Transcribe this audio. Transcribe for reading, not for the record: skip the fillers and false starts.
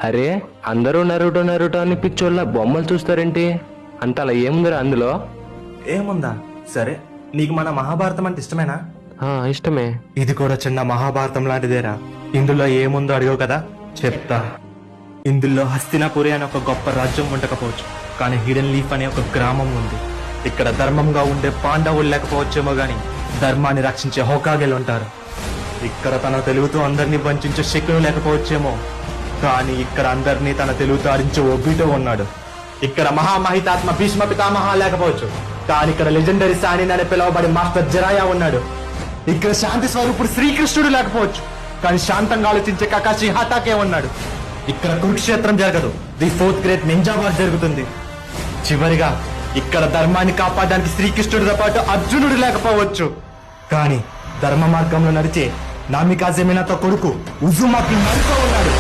అరే అందరూ Naruto Naruto అని పిచ్చోళ్ళ బొమ్మలు చూస్తారేంటి? అంత అలా ఏముందిరా అందులో? ఏముందా? సరే, నీకు మన మహాభారతం అంటే ఇష్టమేనా? ఇష్టమే. ఇది కూడా చిన్న మహాభారతం లాంటిదేరా. ఇందులో ఏముందో అడిగావు కదా, చెప్తా. ఇందులో హస్తినాపురి అనే ఒక గొప్ప రాజ్యం ఉండకపోవచ్చు, కానీ హిడెన్ లీఫ్ అనే ఒక గ్రామం ఉంది. ఇక్కడ ధర్మంగా ఉండే పాండవులు లేకపోవచ్చేమో గాని ధర్మాన్ని రక్షించే హోకాగేలు ఉంటారు. ఇక్కడ తన తెలుగుతో అందరినీ వంచే శకును లేకపోవచ్చేమో, కానీ ఇక్కడ అందరినీ తన తెలుగుతో ఆడించే ఒబిటో ఉన్నాడు. ఇక్కడ మహామహితాత్మ భీష్మ పితామహ లేకపోవచ్చు, కానీ ఇక్కడ లెజెండరీ సానిన్ అని పిలువబడే మాస్టర్ జరాయా ఉన్నాడు. ఇక్కడ శాంతి స్వరూపుడు శ్రీకృష్ణుడు లేకపోవచ్చు, కానీ శాంతంగా ఆలోచించే కకాషి హటాకే ఉన్నాడు. ఇక్కడ కురుక్షేత్రం జరగదు, the 4th great ninja war జరుగుతుంది. చివరిగా ఇక్కడ ధర్మాన్ని కాపాడడానికి శ్రీకృష్ణుడితో పాటు అర్జునుడు లేకపోవచ్చు, కానీ ధర్మ మార్గంలో నడిచే నామికాజెమినాతో కొడుకు ఉజుమాకి మరుతో ఉన్నాడు.